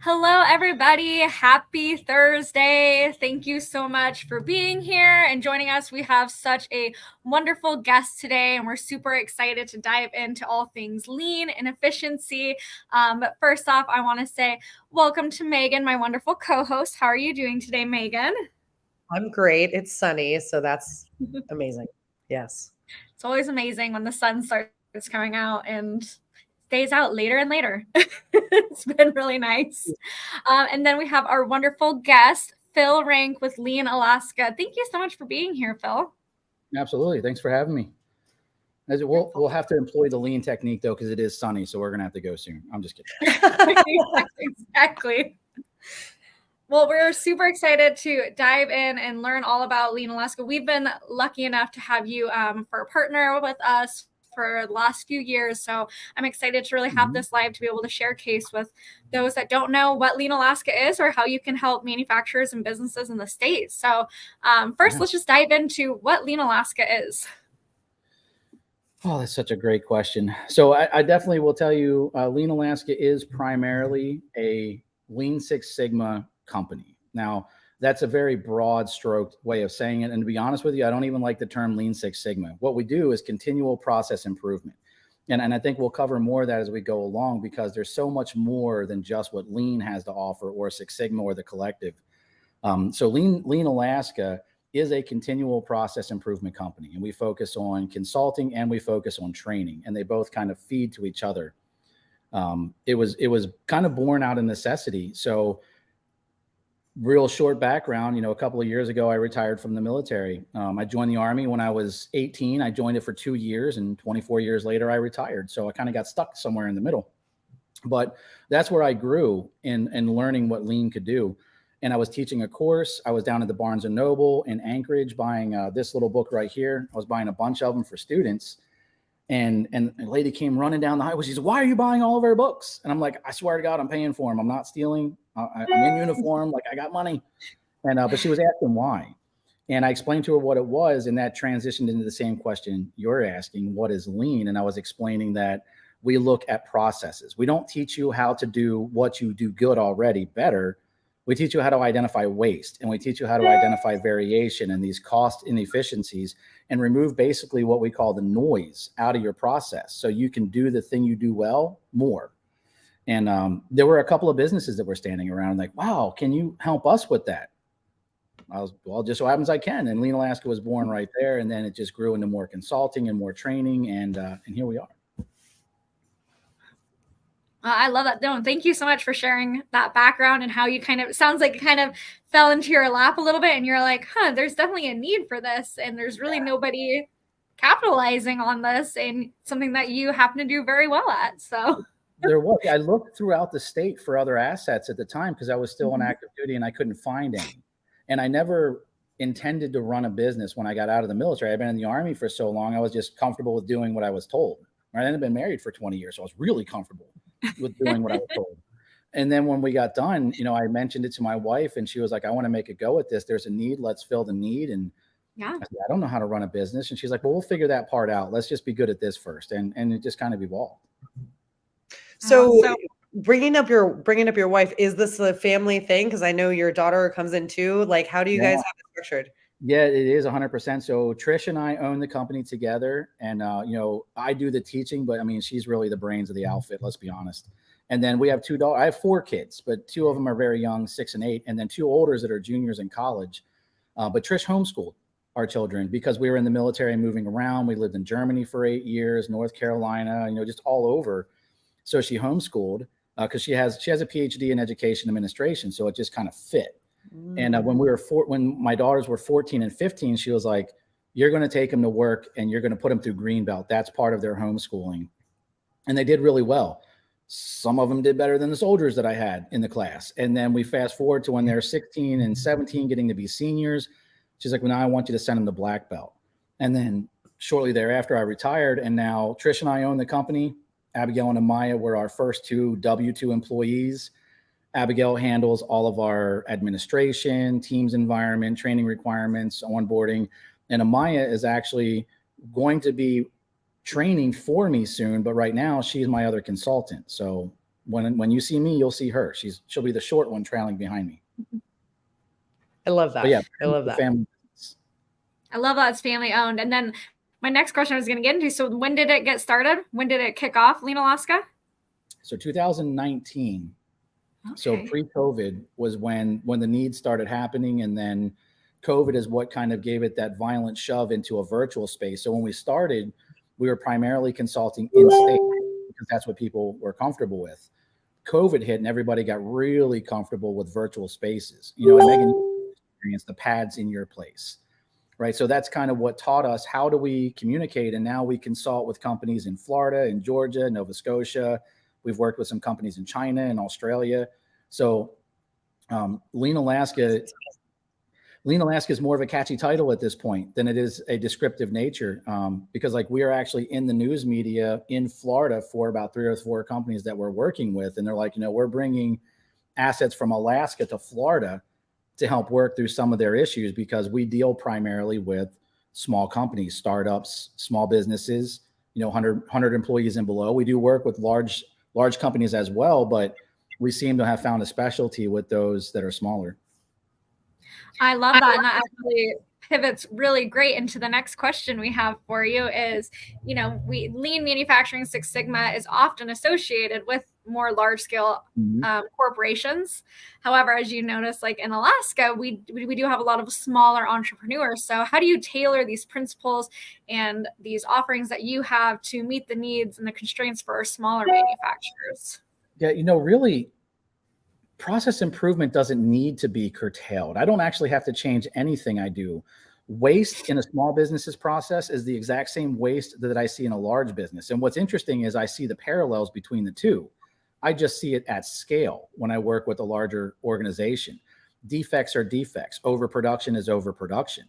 Hello, everybody. Happy Thursday. Thank you so much for being here and joining us. We have such a wonderful guest today, and we're super excited to dive into all things lean and efficiency. But first off, I want to say welcome to Megan, my wonderful co-host. How are you doing today, Megan? I'm great. It's sunny, so that's amazing. Yes. It's always amazing when the sun starts coming out and stays out later and later. It's been really nice. And then we have our wonderful guest, Phil Ranck with Lean, Alaska. Thank you so much for being here, Phil. Absolutely. Thanks for having me. We'll have to employ the lean technique, though, because it is sunny, so we're going to have to go soon. I'm just kidding. Exactly. Well, we're super excited to dive in and learn all about Lean Alaska. We've been lucky enough to have you for a partner with us for the last few years. So I'm excited to really have this live to be able to share case with those that don't know what Lean Alaska is or how you can help manufacturers and businesses in the state. So first, let's just dive into what Lean Alaska is. Oh, that's such a great question. So I definitely will tell you, Lean Alaska is primarily a Lean Six Sigma company. Now, that's a very broad stroke way of saying it. And to be honest with you, I don't even like the term Lean Six Sigma. What we do is continual process improvement. And I think we'll cover more of that as we go along, because there's so much more than just what Lean has to offer, or Six Sigma, or the collective. So Lean Alaska is a continual process improvement company, and we focus on consulting and we focus on training, and they both kind of feed to each other. It was kind of born out of necessity. So real short background, a couple of years ago, I retired from the military. I joined the Army when I was 18. I joined it for 2 years, and 24 years later, I retired. So I kind of got stuck somewhere in the middle. But that's where I grew in learning what Lean could do. And I was teaching a course. I was down at the Barnes & Noble in Anchorage buying this little book right here. I was buying a bunch of them for students. And a lady came running down the highway. She said, "Why are you buying all of our books?" And I'm like, "I swear to God, I'm paying for them. I'm not stealing. I'm in uniform. Like, I got money." And but she was asking why. And I explained to her what it was. And that transitioned into the same question you're asking: what is Lean? And I was explaining that we look at processes. We don't teach you how to do what you do good already better. We teach you how to identify waste, and we teach you how to identify variation and these cost inefficiencies, and remove basically what we call the noise out of your process, so you can do the thing you do well more. And there were a couple of businesses that were standing around like, "Wow, can you help us with that?" I was, well, just so happens I can. And Lean Alaska was born right there. And then it just grew into more consulting and more training. And here we are. I love that. No, thank you so much for sharing that background and how you it sounds like it kind of fell into your lap a little bit, and you're like, there's definitely a need for this, and there's really nobody capitalizing on this, and something that you happen to do very well at. So I looked throughout the state for other assets at the time, because I was still on active duty and I couldn't find any. And I never intended to run a business when I got out of the military. I've been in the Army for so long. I was just comfortable with doing what I was told. Right? I'd been married for 20 years, so I was really comfortable with doing what I was told. And then when we got done, I mentioned it to my wife, and she was like, "I want to make a go at this. There's a need. Let's fill the need." And I said, "I don't know how to run a business." And she's like, "Well, we'll figure that part out. Let's just be good at this first." And it just kind of evolved. So bringing up your wife, is this a family thing? Because I know your daughter comes in too. Like, how do you guys have it structured? Yeah, it is 100%. So Trish and I own the company together, and I do the teaching, but I mean, she's really the brains of the outfit. Let's be honest. And then we have 2 daughters. I have 4 kids, but 2 of them are very young, 6 and 8, and then 2 olders that are juniors in college. But Trish homeschooled our children because we were in the military and moving around. We lived in Germany for 8 years, North Carolina, just all over. So she homeschooled because she has a PhD in education administration, so it just kind of fit. And when my daughters were 14 and 15, she was like, "You're going to take them to work and you're going to put them through Greenbelt. That's part of their homeschooling." And they did really well. Some of them did better than the soldiers that I had in the class. And then we fast forward to when they're 16 and 17, getting to be seniors. She's like, "Well, now I want you to send them to Black Belt." And then shortly thereafter, I retired. And now Trish and I own the company. Abigail and Amaya were our first 2 W-2 employees. Abigail handles all of our administration, teams environment, training requirements, onboarding. And Amaya is actually going to be training for me soon, but right now she's my other consultant. So when you see me, you'll see her. She'll be the short one trailing behind me. I love that. But yeah, I love that. Family. I love that it's family owned. And then my next question I was going to get into. So when did it get started? When did it kick off, Lean Alaska? So 2019. Okay. So pre-COVID was when the needs started happening, and then COVID is what kind of gave it that violent shove into a virtual space. So when we started, we were primarily consulting in state because that's what people were comfortable with. COVID hit and everybody got really comfortable with virtual spaces. You know, and Megan, you experienced the pads in your place, right? So that's kind of what taught us how do we communicate. And now we consult with companies in Florida, in Georgia, Nova Scotia. We've worked with some companies in China and Australia. So Lean Alaska is more of a catchy title at this point than it is a descriptive nature, because like we are actually in the news media in Florida for about 3 or 4 companies that we're working with. And they're like, you know, we're bringing assets from Alaska to Florida to help work through some of their issues, because we deal primarily with small companies, startups, small businesses, you know, 100 employees and below. We do work with large companies as well, but we seem to have found a specialty with those that are smaller. I love that. And that actually pivots really great into the next question we have for you is, you know, lean manufacturing Six Sigma is often associated with more large scale corporations. However, as you notice, like in Alaska, we do have a lot of smaller entrepreneurs. So how do you tailor these principles and these offerings that you have to meet the needs and the constraints for our smaller manufacturers? Yeah, you know, really, process improvement doesn't need to be curtailed. I don't actually have to change anything I do. Waste in a small business's process is the exact same waste that I see in a large business. And what's interesting is I see the parallels between the two. I just see it at scale when I work with a larger organization. Defects are defects. Overproduction is overproduction.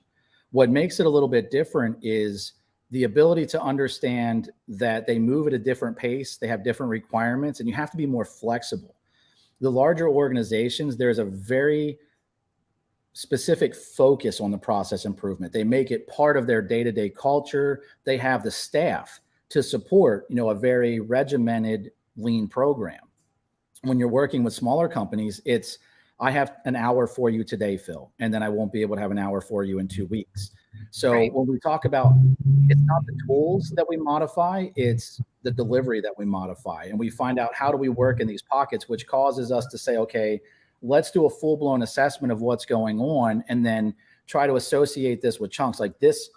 What makes it a little bit different is the ability to understand that they move at a different pace, they have different requirements, and you have to be more flexible. The larger organizations, there's a very specific focus on the process improvement. They make it part of their day-to-day culture. They have the staff to support, you know, a very regimented lean program. When you're working with smaller companies, it's, I have an hour for you today, Phil, and then I won't be able to have an hour for you in 2 weeks. So when we talk about, it's not the tools that we modify, it's the delivery that we modify. And we find out how do we work in these pockets, which causes us to say, okay, let's do a full-blown assessment of what's going on and then try to associate this with chunks. Like this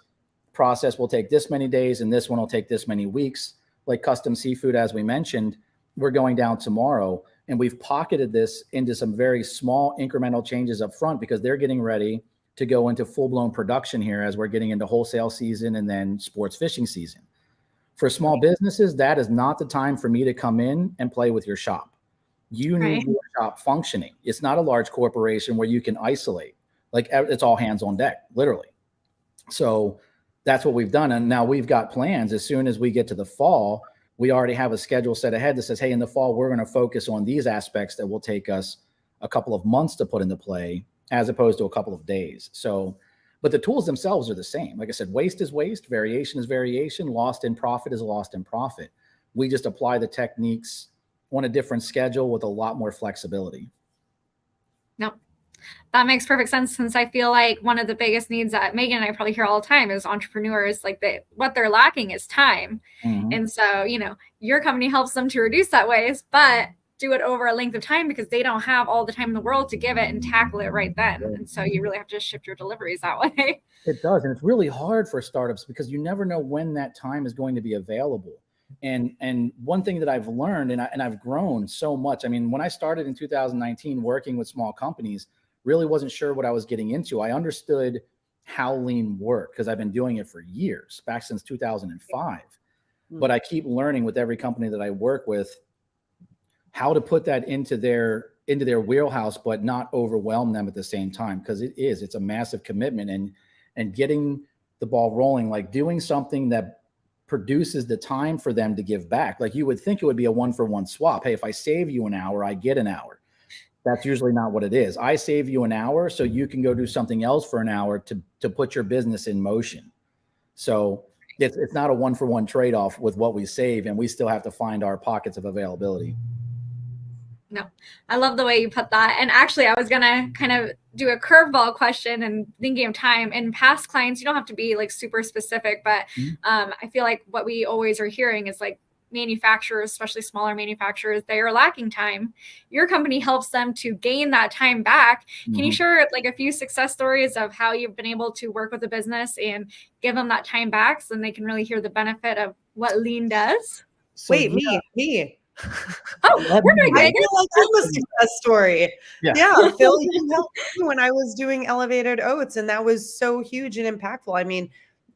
process will take this many days and this one will take this many weeks. Like custom seafood, as we mentioned, we're going down tomorrow, and we've pocketed this into some very small incremental changes up front because they're getting ready to go into full-blown production here as we're getting into wholesale season and then sports fishing season. For small businesses, that is not the time for me to come in and play with your shop. You need your shop functioning. It's not a large corporation where you can isolate. Like it's all hands on deck, literally. So that's what we've done. And now we've got plans. As soon as we get to the fall, we already have a schedule set ahead that says, hey, in the fall, we're going to focus on these aspects that will take us a couple of months to put into play as opposed to a couple of days. So, but the tools themselves are the same. Like I said, waste is waste, variation is variation, lost in profit is lost in profit. We just apply the techniques on a different schedule with a lot more flexibility. No, that makes perfect sense, since I feel like one of the biggest needs that Megan and I probably hear all the time is entrepreneurs, like what they're lacking is time. And so, you know, your company helps them to reduce that waste, but do it over a length of time because they don't have all the time in the world to give it and tackle it right then. And so you really have to shift your deliveries that way. It does. And it's really hard for startups because you never know when that time is going to be available. And one thing that I've learned, and I've grown so much. I mean, when I started in 2019 working with small companies, really wasn't sure what I was getting into. I understood how lean worked because I've been doing it for years, back since 2005. But I keep learning with every company that I work with how to put that into their wheelhouse, but not overwhelm them at the same time, because it's a massive commitment, and getting the ball rolling, like doing something that produces the time for them to give back. Like you would think it would be a 1-for-1 swap. Hey, if I save you an hour, I get an hour. That's usually not what it is. I save you an hour so you can go do something else for an hour to put your business in motion. So it's not a 1-for-1 trade-off with what we save, and we still have to find our pockets of availability. No, I love the way you put that. And actually, I was going to kind of do a curveball question and thinking of time. In past clients, you don't have to be like super specific, but I feel like what we always are hearing is like manufacturers, especially smaller manufacturers, they are lacking time. Your company helps them to gain that time back. Can you share like a few success stories of how you've been able to work with a business and give them that time back so then they can really hear the benefit of what lean does? So, wait, me. Oh, we're doing I it. feel like I'm a success story. Yeah. Phil, you helped me when I was doing elevated oats, and that was so huge and impactful. I mean,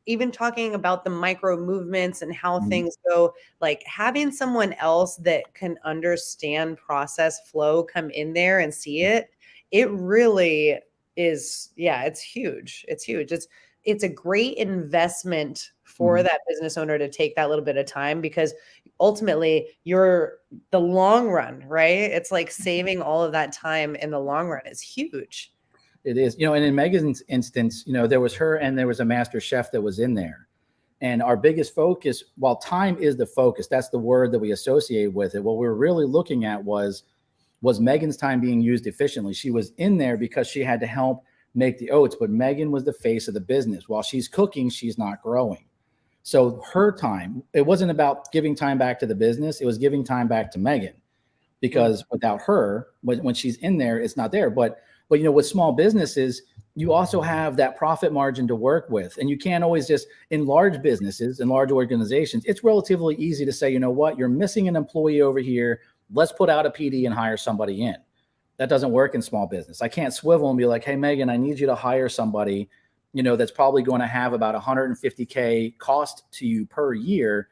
even talking about the micro movements and how things go, like having someone else that can understand process flow come in there and see it, it really is, it's huge. It's huge. It's a great investment for that business owner to take that little bit of time, because ultimately you're the long run, right? It's like saving all of that time in the long run is huge. It is, and in Megan's instance, there was her and there was a master chef that was in there. And our biggest focus, while time is the focus, that's the word that we associate with it. What we were really looking at was Megan's time being used efficiently. She was in there because she had to help make the oats, but Megan was the face of the business. While she's cooking, she's not growing. So her time, it wasn't about giving time back to the business. It was giving time back to Megan, because without her, when she's in there, it's not there. But with small businesses, you also have that profit margin to work with. And you can't always just, in large businesses and large organizations, it's relatively easy to say, you know what, you're missing an employee over here. Let's put out a PD and hire somebody in. That doesn't work in small business. I can't swivel and be like, hey, Megan, I need you to hire somebody, that's probably going to have about $150K cost to you per year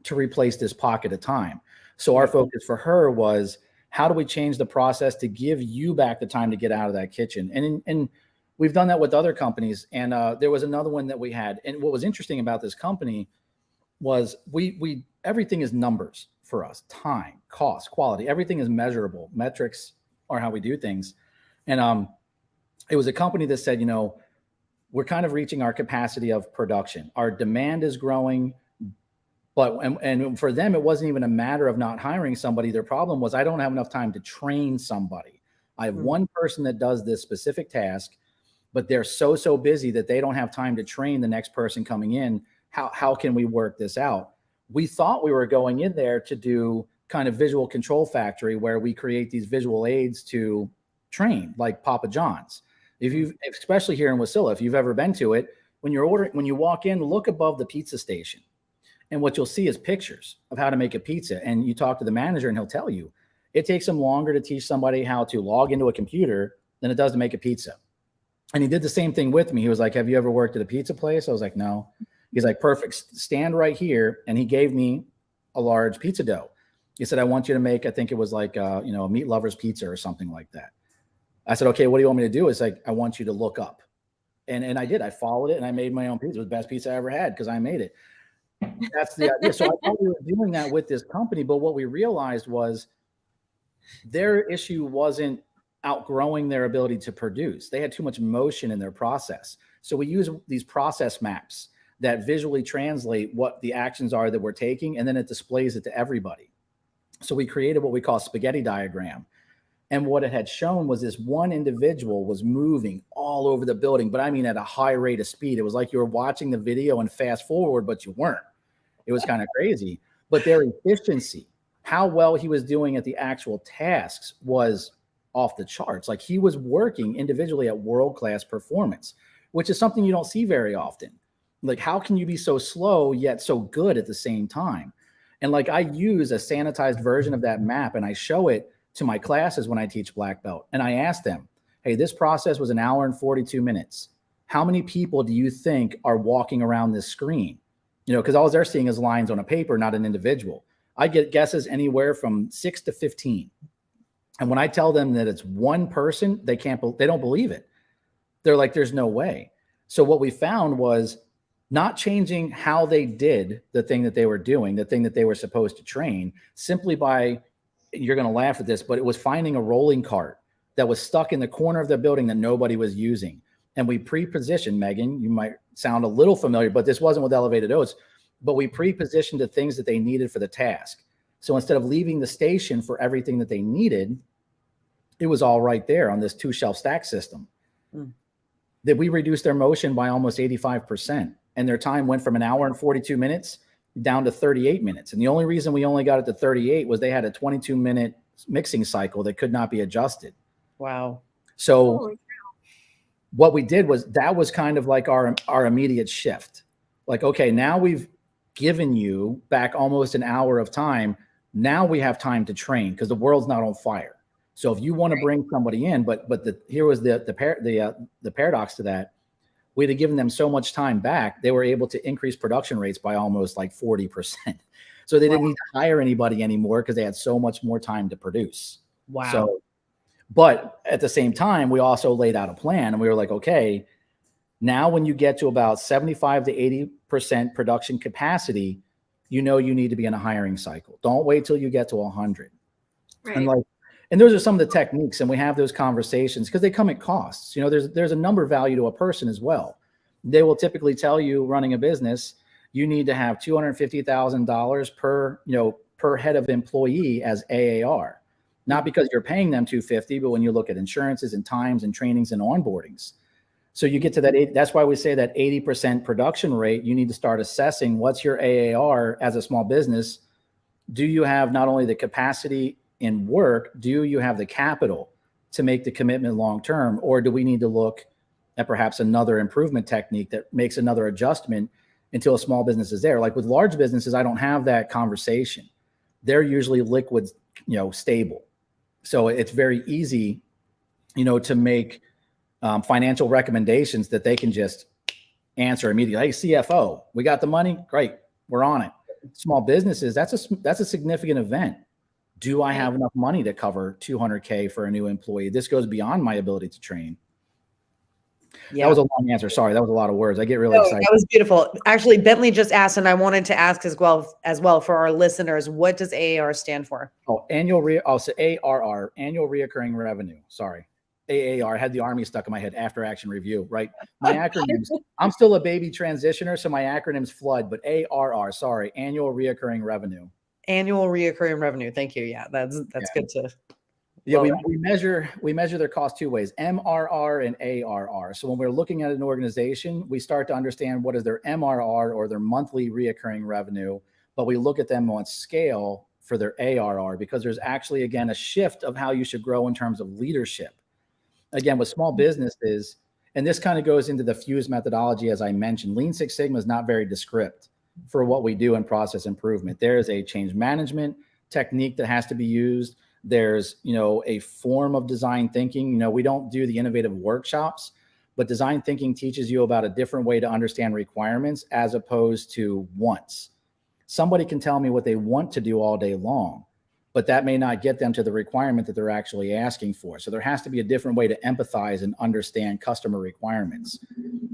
to replace this pocket of time. So our focus for her was, how do we change the process to give you back the time to get out of that kitchen? And we've done that with other companies. And there was another one that we had. And what was interesting about this company was we everything is numbers for us: time, cost, quality. Everything is measurable. Metrics are how we do things. And it was a company that said, we're kind of reaching our capacity of production. Our demand is growing. But and for them, it wasn't even a matter of not hiring somebody. Their problem was, I don't have enough time to train somebody. I have one person that does this specific task, but they're so busy that they don't have time to train the next person coming in. How can we work this out? We thought we were going in there to do kind of visual control factory, where we create these visual aids to train, like Papa John's. Especially here in Wasilla, if you've ever been to it, when you walk in, look above the pizza station. And what you'll see is pictures of how to make a pizza. And you talk to the manager and he'll tell you, it takes them longer to teach somebody how to log into a computer than it does to make a pizza. And he did the same thing with me. He was like, have you ever worked at a pizza place? I was like, no. He's like, perfect. Stand right here. And he gave me a large pizza dough. He said, I want you to make, I think it was like, a meat lover's pizza or something like that. I said, okay, what do you want me to do? It's like, I want you to look up. And I did. I followed it and I made my own pizza. It was the best pizza I ever had because I made it. That's the idea. So I thought we were doing that with this company, but what we realized was their issue wasn't outgrowing their ability to produce. They had too much motion in their process. So we use these process maps that visually translate what the actions are that we're taking, and then it displays it to everybody. So we created what we call a spaghetti diagram. And what it had shown was this one individual was moving all over the building, but I mean at a high rate of speed. It was like you were watching the video and fast forward, but you weren't. It was kind of crazy. But their efficiency, how well he was doing at the actual tasks, was off the charts. Like, he was working individually at world-class performance, which is something you don't see very often. Like, how can you be so slow yet so good at the same time? And like, I use a sanitized version of that map and I show it to my classes when I teach black belt. And I ask them, hey, this process was 1 hour and 42 minutes. How many people do you think are walking around this screen? Because all they're seeing is lines on a paper, not an individual. I get guesses anywhere from 6 to 15. And when I tell them that it's one person, they don't believe it. They're like, there's no way. So what we found was not changing how they did the thing that they were doing, the thing that they were supposed to train, simply by, you're going to laugh at this, but it was finding a rolling cart that was stuck in the corner of the building that nobody was using. And we pre-positioned, Megan, you might sound a little familiar, but this wasn't with elevated oats, but we pre-positioned the things that they needed for the task. So instead of leaving the station for everything that they needed, it was all right there on this 2-shelf stack system. That we reduced their motion by almost 85%. And their time went from an hour and 42 minutes down to 38 minutes. And the only reason we only got it to 38 was they had a 22-minute mixing cycle that could not be adjusted. Wow. So what we did was that was kind of like our immediate shift. Like, okay, now we've given you back almost an hour of time. Now we have time to train because the world's not on fire. So if you want to bring somebody in, but here was the paradox to that. We'd have given them so much time back, they were able to increase production rates by almost like 40%. So they didn't need to hire anybody anymore because they had so much more time to produce. Wow. So, but at the same time, we also laid out a plan and we were like, okay, now when you get to about 75 to 80% production capacity, you know you need to be in a hiring cycle. Don't wait till you get to 100. Right. And those are some of the techniques, and we have those conversations because they come at costs. You know, there's a number value to a person as well. They will typically tell you, running a business, you need to have $250,000 per head of employee as AAR. Not because you're paying them $250, but when you look at insurances and times and trainings and onboardings. So you get to that. That's why we say that 80% production rate, you need to start assessing what's your AAR as a small business. Do you have not only the capacity in work, do you have the capital to make the commitment long-term, or do we need to look at perhaps another improvement technique that makes another adjustment until a small business is there? Like with large businesses, I don't have that conversation. They're usually liquid, stable. So it's very easy, to make financial recommendations that they can just answer immediately. Hey, CFO, we got the money? Great, we're on it. Small businesses, that's a significant event. Do I have enough money to cover $200K for a new employee? This goes beyond my ability to train. Yeah. That was a long answer. Sorry, that was a lot of words. I get really excited. That was beautiful. Actually, Bentley just asked, and I wanted to ask as well for our listeners, what does AAR stand for? So ARR, annual reoccurring revenue. Sorry. AAR, I had the Army stuck in my head, after action review, right? My acronyms, I'm still a baby transitioner, so my acronyms flood, but ARR, sorry, annual reoccurring revenue. Annual reoccurring revenue. Thank you. Yeah, that's good to. Yeah, we measure their cost two ways, MRR and ARR. So when we're looking at an organization, we start to understand what is their MRR, or their monthly reoccurring revenue, but we look at them on scale for their ARR, because there's actually, again, a shift of how you should grow in terms of leadership. Again, with small businesses, and this kind of goes into the FUSE methodology, as I mentioned, Lean Six Sigma is not very descriptive for what we do in process improvement. There is a change management technique that has to be used. There's, a form of design thinking. We don't do the innovative workshops, but design thinking teaches you about a different way to understand requirements as opposed to wants. Somebody can tell me what they want to do all day long, but that may not get them to the requirement that they're actually asking for. So there has to be a different way to empathize and understand customer requirements.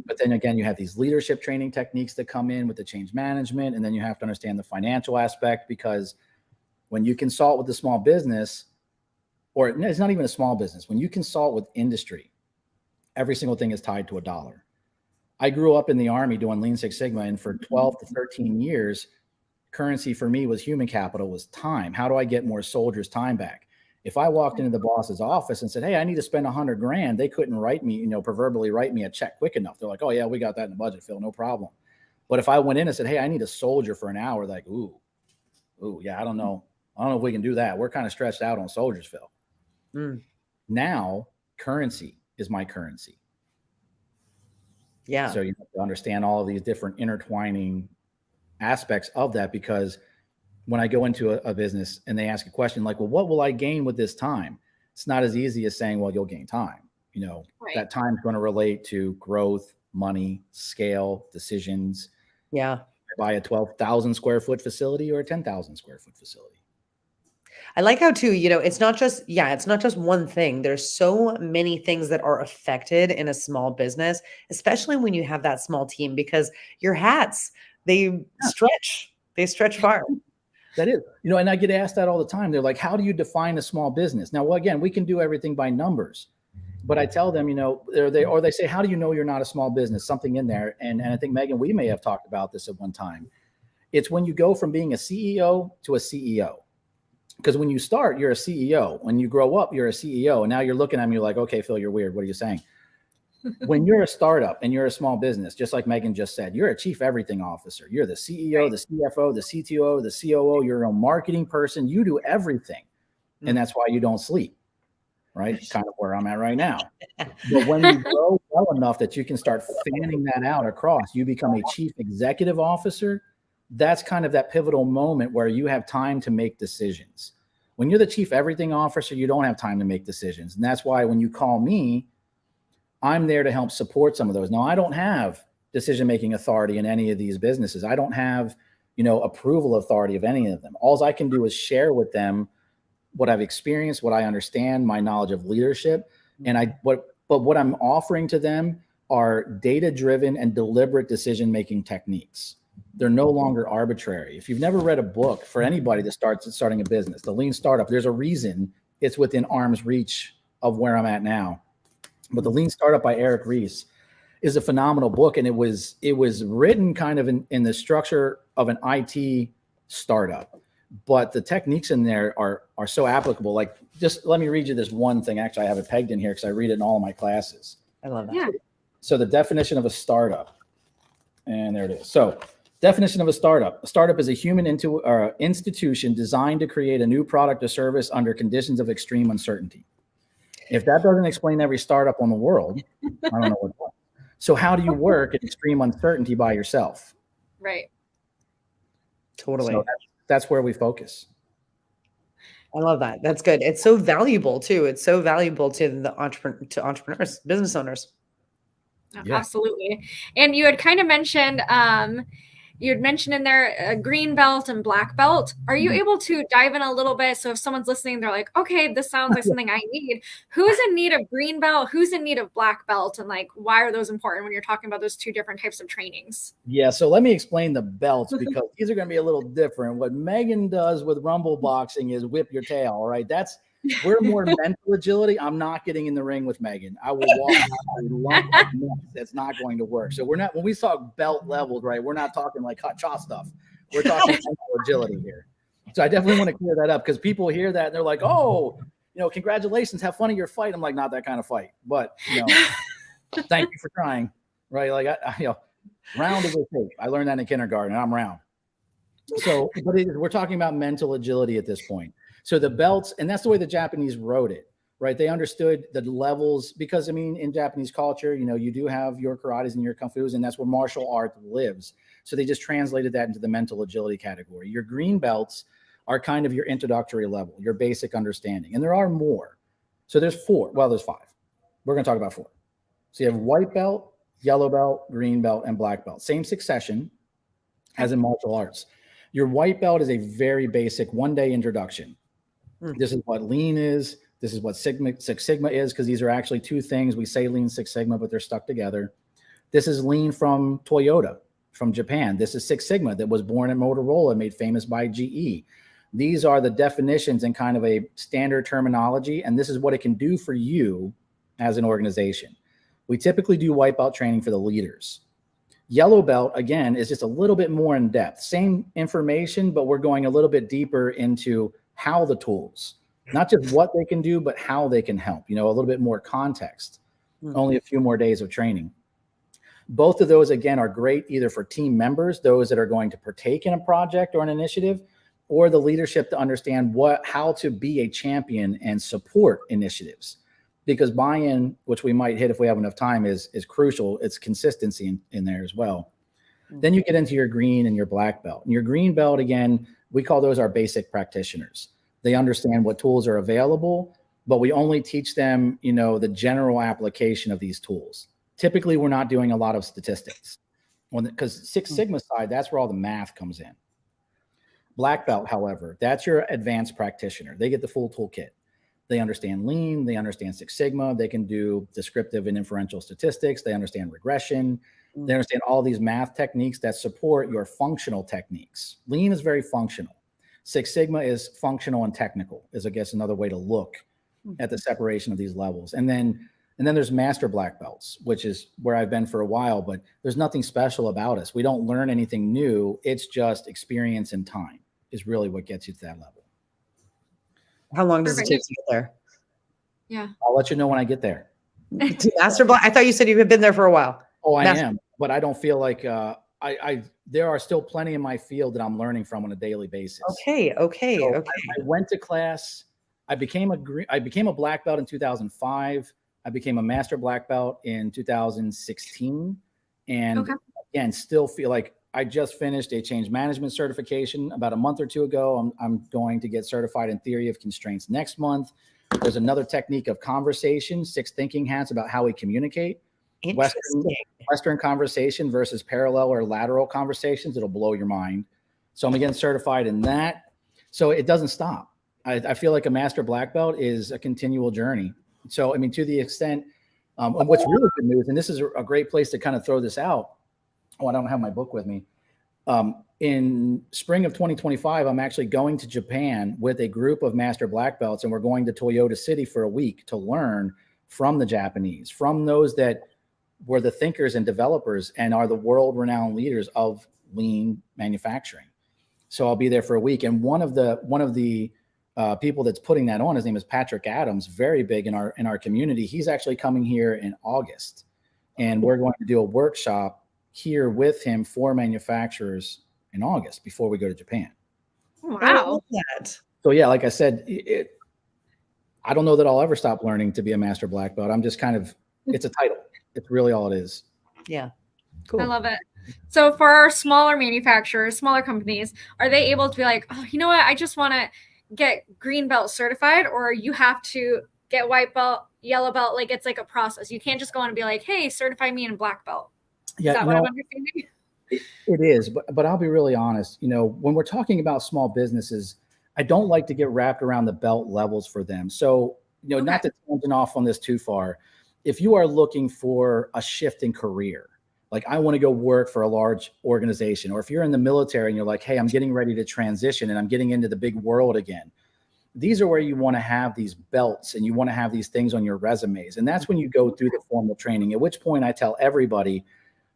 But then again, you have these leadership training techniques that come in with the change management, and then you have to understand the financial aspect, because when you consult with a small business, or it's not even a small business, when you consult with industry, every single thing is tied to a dollar. I grew up in the Army doing Lean Six Sigma, and for 12 to 13 years, currency for me was human capital, was time. How do I get more soldiers' time back? If I walked into the boss's office and said, hey, I need to spend $100,000, they couldn't write me, proverbially write me a check quick enough. They're like, oh yeah, we got that in the budget, Phil, no problem. But if I went in and said, hey, I need a soldier for an hour, like, ooh, yeah, I don't know if we can do that. We're kind of stretched out on soldiers, Phil. Now, currency is my currency. Yeah. So you have to understand all of these different intertwining aspects of that, because when I go into a business and they ask a question like, well, what will I gain with this time? It's not as easy as saying, well, you'll gain time. Right. That time is going to relate to growth, money, scale, decisions. Yeah. Buy a 12,000 square foot facility or a 10,000 square foot facility. I like how too, it's not just one thing. There's so many things that are affected in a small business, especially when you have that small team, because your hats, they stretch far. That is, and I get asked that all the time. They're like, how do you define a small business? Now, well, again, we can do everything by numbers, but I tell them, they say, how do you know you're not a small business? Something in there. And I think, Megan, we may have talked about this at one time. It's when you go from being a CEO to a CEO. Because when you start, you're a CEO. When you grow up, you're a CEO. And now you're looking at me like, okay, Phil, you're weird. What are you saying? When you're a startup and you're a small business, just like Megan just said, you're a chief everything officer. You're the CEO, the CFO, the CTO, the COO. You're a marketing person. You do everything. And that's why you don't sleep, right? Kind of where I'm at right now. But when you grow well enough that you can start fanning that out across, you become a chief executive officer. That's kind of that pivotal moment where you have time to make decisions. When you're the chief everything officer, you don't have time to make decisions. And that's why when you call me, I'm there to help support some of those. Now, I don't have decision-making authority in any of these businesses. I don't have, approval authority of any of them. All I can do is share with them what I've experienced, what I understand, my knowledge of leadership. And what I'm offering to them are data-driven and deliberate decision-making techniques. They're no longer arbitrary. If you've never read a book for anybody that starting a business, the Lean Startup, there's a reason it's within arm's reach of where I'm at now. But the Lean Startup by Eric Ries is a phenomenal book. And it was written kind of in the structure of an IT startup. But the techniques in there are so applicable. Like, just let me read you this one thing. Actually, I have it pegged in here because I read it in all of my classes. I love that. Yeah. So the definition of a startup, and there it is. So definition of a startup. A startup is a human institution designed to create a new product or service under conditions of extreme uncertainty. If that doesn't explain every startup in the world, I don't know what does. So how do you work in extreme uncertainty by yourself? Right. Totally. So that's where we focus. I love that. That's good. It's so valuable too. It's so valuable to the entrepreneurs, business owners. Yeah. Absolutely. And you had kind of mentioned, in there a green belt and black belt. Are you able to dive in a little bit? So if someone's listening, they're like, okay, this sounds like something I need. Who's in need of green belt? Who's in need of black belt? And like, why are those important when you're talking about those two different types of trainings? Yeah. So let me explain the belts, because these are going to be a little different. What Megan does with Rumble Boxing is whip your tail. All right. We're more mental agility. I'm not getting in the ring with Megan. I will walk out a lump of nuts. That's not going to work. So when we talk belt levels, right, we're not talking like hot shot stuff. We're talking mental agility here. So I definitely want to clear that up, because people hear that and they're like, oh, congratulations, have fun at your fight. I'm like, not that kind of fight, but thank you for trying, right? Like round is a shape. I learned that in kindergarten, and I'm round. So, but we're talking about mental agility at this point. So the belts, and that's the way the Japanese wrote it, right? They understood the levels, because in Japanese culture, you do have your karates and your kung fu's, and that's where martial art lives. So they just translated that into the mental agility category. Your green belts are kind of your introductory level, your basic understanding. And there are more. So there's 4. Well, there's 5. We're going to talk about 4. So you have white belt, yellow belt, green belt, and black belt. Same succession as in martial arts. Your white belt is a very basic one-day introduction. This is what Lean is. This is what Six Sigma is, because these are actually 2 things. We say Lean Six Sigma, but they're stuck together. This is Lean from Toyota, from Japan. This is Six Sigma that was born at Motorola, made famous by GE. These are the definitions and kind of a standard terminology, and this is what it can do for you as an organization. We typically do white belt training for the leaders. Yellow belt, again, is just a little bit more in depth. Same information, but we're going a little bit deeper into how the tools, not just what they can do, but how they can help, a little bit more context, only a few more days of training. Both of those, again, are great either for team members, those that are going to partake in a project or an initiative, or the leadership to understand how to be a champion and support initiatives. Because buy-in, which we might hit if we have enough time, is crucial. It's consistency in there as well. Then you get into your green and your black belt. And your green belt, again, we call those our basic practitioners. They understand what tools are available, but we only teach them, the general application of these tools. Typically, we're not doing a lot of statistics, because Six Sigma side, that's where all the math comes in. Black belt, however, that's your advanced practitioner. They get the full toolkit. They understand Lean. They understand Six Sigma. They can do descriptive and inferential statistics. They understand regression. They understand all these math techniques that support your functional techniques. Lean is very functional. Six Sigma is functional and technical, is I guess another way to look at the separation of these levels. And then there's master black belts, which is where I've been for a while, but there's nothing special about us. We don't learn anything new. It's just experience and time is really what gets you to that level. How long does it Perfect. take to get there? Yeah. I'll let you know when I get there. To Master Black? I thought you said you had been there for a while. Oh, I am, but I don't feel like there are still plenty in my field that I'm learning from on a daily basis. Okay. So I went to class. I became a black belt in 2005. I became a master black belt in 2016, and again, still feel like I just finished a change management certification about a month or two ago. I'm going to get certified in theory of constraints next month. There's another technique of conversation, 6 thinking hats about how we communicate. Western conversation versus parallel or lateral conversations. It'll blow your mind. So I'm getting certified in that. So it doesn't stop. I feel like a master black belt is a continual journey. So, I mean, to the extent, and what's really good news, and this is a great place to kind of throw this out. Oh, I don't have my book with me. In spring of 2025, I'm actually going to Japan with a group of master black belts, and we're going to Toyota City for a week to learn from the Japanese, from those that were the thinkers and developers and are the world-renowned leaders of lean manufacturing. So I'll be there for a week. And one of the people that's putting that on, his name is Patrick Adams, very big in our community. He's actually coming here in August, and we're going to do a workshop here with him for manufacturers in August before we go to Japan. Wow. So yeah, like I said, I don't know that I'll ever stop learning to be a master black belt. I'm just it's a title. It's really all it is. Yeah. Cool. I love it. So for our smaller manufacturers, smaller companies, are they able to be like, oh, you know what? I just want to get green belt certified, or you have to get white belt, yellow belt? Like, it's like a process. You can't just go on and be like, hey, certify me in black belt. Yeah, is that what I'm understanding? It is, but I'll be really honest. When we're talking about small businesses, I don't like to get wrapped around the belt levels for them. So, not to tangent off on this too far. If you are looking for a shift in career, like I want to go work for a large organization, or if you're in the military and you're like, hey, I'm getting ready to transition and I'm getting into the big world again. These are where you want to have these belts and you want to have these things on your resumes. And that's when you go through the formal training, at which point I tell everybody,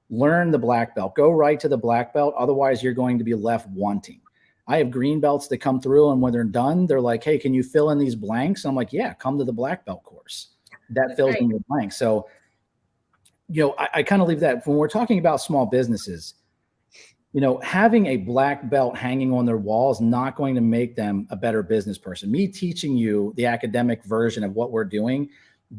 learn the black belt, go right to the black belt. Otherwise, you're going to be left wanting. I have green belts that come through, and when they're done, they're like, hey, can you fill in these blanks? I'm like, yeah, come to the black belt course. That fills in your blank. So, I kind of leave that when we're talking about small businesses, having a black belt hanging on their wall is not going to make them a better business person. Me teaching you the academic version of what we're doing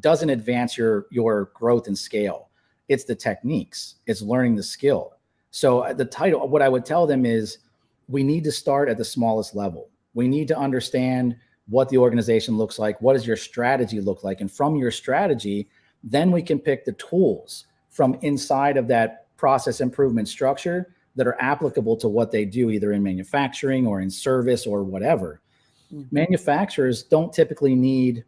doesn't advance your growth and scale. It's the techniques. It's learning the skill. So the title, what I would tell them is we need to start at the smallest level. We need to understand what the organization looks like. What does your strategy look like? And from your strategy, then we can pick the tools from inside of that process improvement structure that are applicable to what they do, either in manufacturing or in service or whatever. Mm-hmm. Manufacturers don't typically need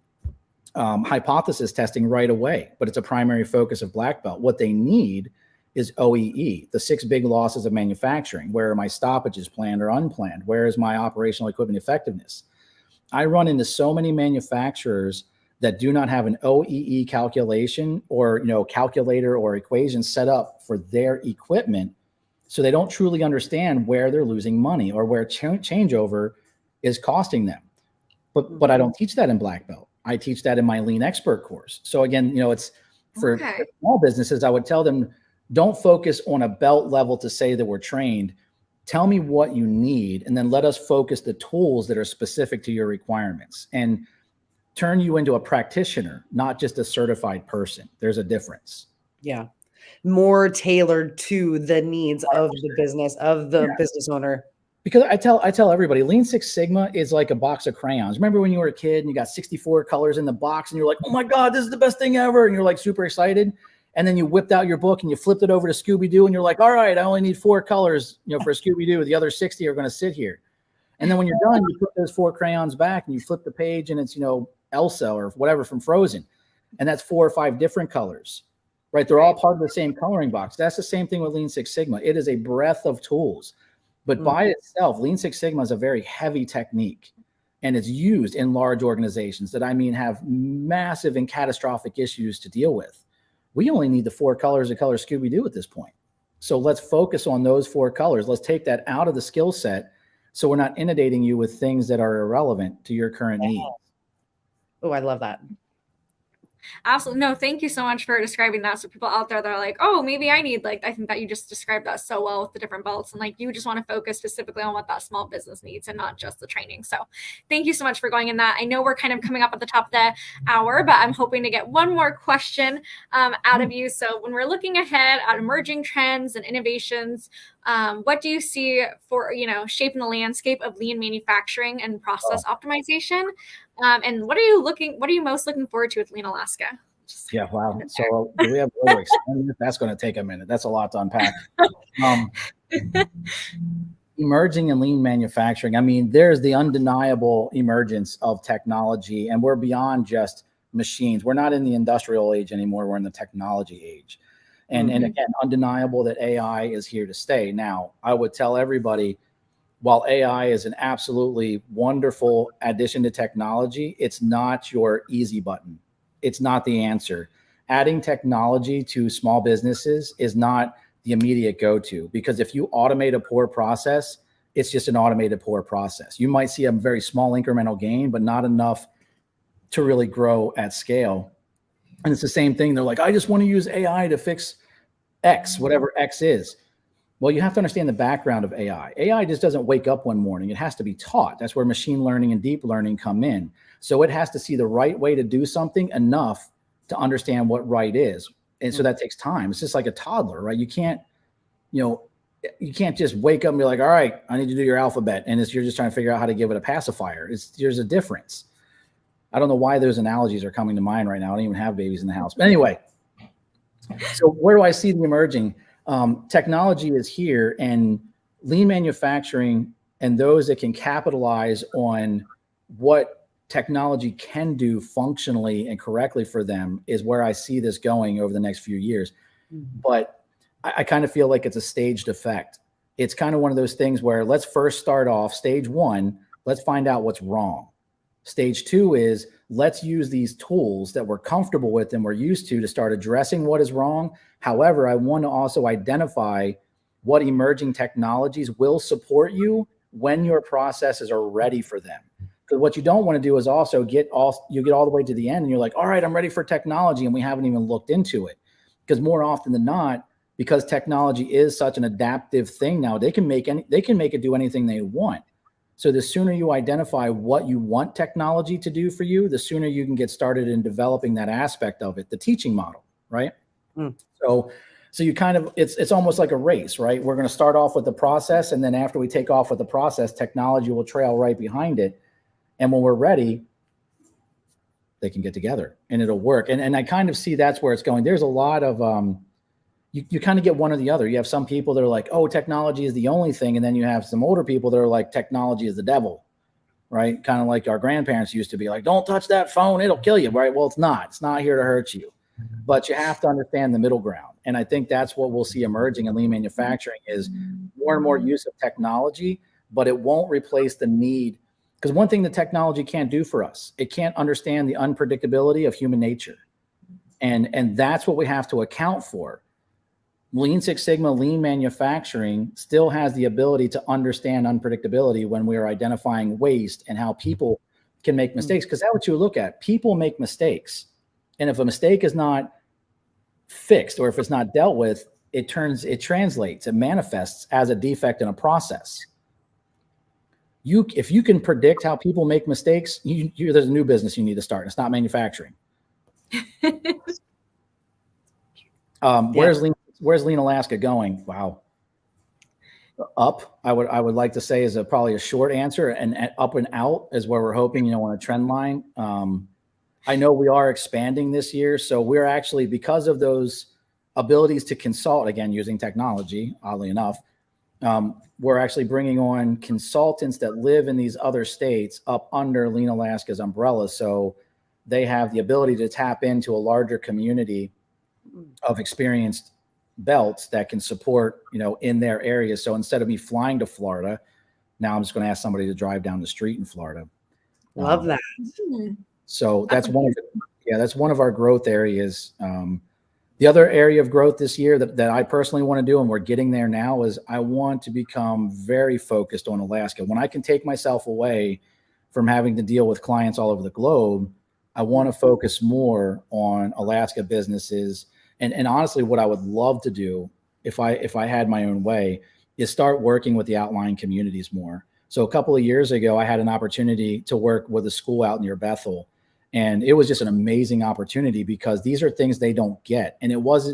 hypothesis testing right away, but it's a primary focus of black belt. What they need is OEE, the 6 big losses of manufacturing. Where are my stoppages, planned or unplanned? Where is my operational equipment effectiveness? I run into so many manufacturers that do not have an OEE calculation or calculator or equation set up for their equipment. So they don't truly understand where they're losing money or where changeover is costing them. But I don't teach that in black belt. I teach that in my lean expert course. So again, it's for small businesses. I would tell them, don't focus on a belt level to say that we're trained. Tell me what you need, and then let us focus the tools that are specific to your requirements and turn you into a practitioner, not just a certified person. There's a difference. Yeah. More tailored to the needs of the business, of the business owner. Because I tell everybody, Lean Six Sigma is like a box of crayons. Remember when you were a kid and you got 64 colors in the box and you're like, oh my God, this is the best thing ever. And you're like super excited. And then you whipped out your book and you flipped it over to Scooby-Doo and you're like, all right, I only need 4 colors, for Scooby-Doo. The other 60 are going to sit here. And then when you're done, you put those 4 crayons back and you flip the page and it's, Elsa or whatever from Frozen. And that's 4 or 5 different colors, right? They're all part of the same coloring box. That's the same thing with Lean Six Sigma. It is a breadth of tools. But by itself, Lean Six Sigma is a very heavy technique, and it's used in large organizations that have massive and catastrophic issues to deal with. We only need the 4 colors of color Scooby-Doo at this point. So let's focus on those 4 colors. Let's take that out of the skill set, So we're not inundating you with things that are irrelevant to your current needs. Oh, I love that. Absolutely. No, thank you so much for describing that. So people out there that are like, oh, maybe I need, like, I think that you just described that so well with the different belts, and like you just want to focus specifically on what that small business needs and not just the training. So thank you so much for going in that. I know we're kind of coming up at the top of the hour, but I'm hoping to get one more question out of you. So when we're looking ahead at emerging trends and innovations, what do you see for, shaping the landscape of lean manufacturing and process optimization? And what are you most looking forward to with Lean Alaska? Yeah, wow. So do we have a way to extend it? That's going to take a minute. That's a lot to unpack. Emerging and lean manufacturing. I mean, there's the undeniable emergence of technology, and we're beyond just machines. We're not in the industrial age anymore. We're in the technology age. And again, undeniable that AI is here to stay. Now, I would tell everybody, while AI is an absolutely wonderful addition to technology, it's not your easy button. It's not the answer. Adding technology to small businesses is not the immediate go-to, because if you automate a poor process, it's just an automated poor process. You might see a very small incremental gain, but not enough to really grow at scale. And it's the same thing. They're like, I just want to use AI to fix X, whatever X is. Well, you have to understand the background of AI. AI just doesn't wake up one morning. It has to be taught. That's where machine learning and deep learning come in. So it has to see the right way to do something enough to understand what right is. And so that takes time. It's just like a toddler, right? You can't just wake up and be like, all right, I need to do your alphabet. And you're just trying to figure out how to give it a pacifier. There's a difference. I don't know why those analogies are coming to mind right now. I don't even have babies in the house. But anyway, so where do I see the emerging? Technology is here, and lean manufacturing and those that can capitalize on what technology can do functionally and correctly for them is where I see this going over the next few years. But I kind of feel like it's a staged effect. It's kind of one of those things where let's first start off stage one. Let's find out what's wrong. Stage two is let's use these tools that we're comfortable with and we're used to start addressing what is wrong. However, I want to also identify what emerging technologies will support you when your processes are ready for them. Because what you don't want to do is also get all the way to the end and you're like, all right, I'm ready for technology, and we haven't even looked into it. Because more often than not, because technology is such an adaptive thing now, they can make it do anything they want. So the sooner you identify what you want technology to do for you, the sooner you can get started in developing that aspect of it, the teaching model, right? So you kind of, it's almost like a race, right? We're going to start off with the process, and then after we take off with the process, technology will trail right behind it. And when we're ready, they can get together and it'll work. And I kind of see that's where it's going. There's a lot of, you kind of get one or the other. You have some people that are like, oh, technology is the only thing. And then you have some older people that are like, technology is the devil, right? Kind of like our grandparents used to be like, don't touch that phone, it'll kill you, right? Well, it's not here to hurt you, but you have to understand the middle ground. And I think that's what we'll see emerging in lean manufacturing is more and more use of technology, but it won't replace the need. Because one thing that technology can't do for us, it can't understand the unpredictability of human nature. And that's what we have to account for. Lean Six Sigma, lean manufacturing still has the ability to understand unpredictability when we are identifying waste and how people can make mistakes. Because that's what you look at. People make mistakes. And if a mistake is not fixed or if it's not dealt with, it translates, it manifests as a defect in a process. If you can predict how people make mistakes, there's a new business you need to start. It's not manufacturing. Where's Lean Alaska going? Wow. Up, I would like to say is probably a short answer, and up and out is where we're hoping, on a trend line. I know we are expanding this year. So we're actually, because of those abilities to consult, again, using technology, oddly enough, we're actually bringing on consultants that live in these other states up under Lean Alaska's umbrella. So they have the ability to tap into a larger community of experienced belts that can support, in their area. So instead of me flying to Florida, now I'm just going to ask somebody to drive down the street in Florida. Love that. So that's one of our growth areas. The other area of growth this year that I personally want to do, and we're getting there now, is I want to become very focused on Alaska. When I can take myself away from having to deal with clients all over the globe, I want to focus more on Alaska businesses. And honestly, what I would love to do if I had my own way is start working with the outlying communities more. So a couple of years ago, I had an opportunity to work with a school out near Bethel. And it was just an amazing opportunity because these are things they don't get. And it was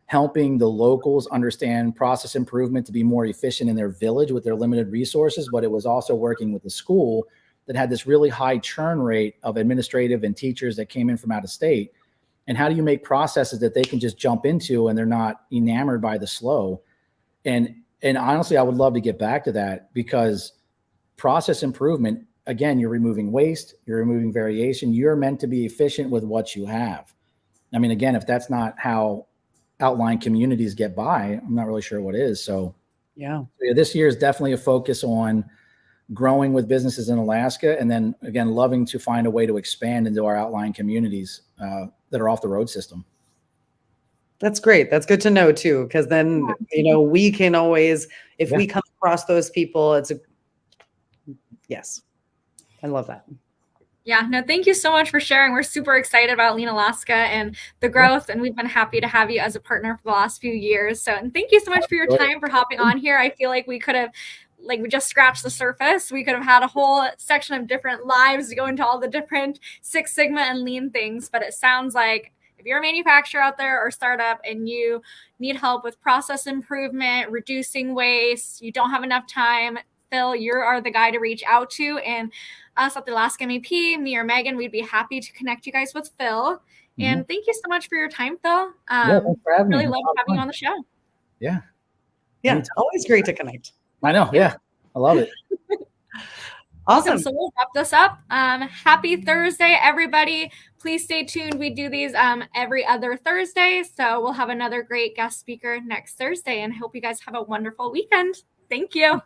helping the locals understand process improvement to be more efficient in their village with their limited resources. But it was also working with the school that had this really high churn rate of administrative and teachers that came in from out of state. And how do you make processes that they can just jump into and they're not enamored by the slow? And honestly, I would love to get back to that because process improvement, again, you're removing waste, you're removing variation. You're meant to be efficient with what you have. I mean, again, if that's not how outlying communities get by, I'm not really sure what is. So yeah, this year is definitely a focus on growing with businesses in Alaska. And then again, loving to find a way to expand into our outlying communities that are off the road system. That's great. That's good to know too. Cause then, we can always, if we come across those people, yes. I love that. Yeah, no, thank you so much for sharing. We're super excited about Lean Alaska and the growth, and we've been happy to have you as a partner for the last few years. So, and thank you so much for your time, for hopping on here. I feel like we could have, we just scratched the surface. We could have had a whole section of different lives to go into all the different Six Sigma and Lean things, but it sounds like if you're a manufacturer out there or startup and you need help with process improvement, reducing waste, you don't have enough time, Phil, you are the guy to reach out to. And us at the Alaska MEP, me or Megan, we'd be happy to connect you guys with Phil. Mm-hmm. And thank you so much for your time, Phil. Thanks for having me. Really love having fun. you on the show. Yeah. It's always great to connect. I know. Yeah. I love it. Awesome. So we'll wrap this up. Happy Thursday, everybody. Please stay tuned. We do these every other Thursday. So we'll have another great guest speaker next Thursday, and hope you guys have a wonderful weekend. Thank you.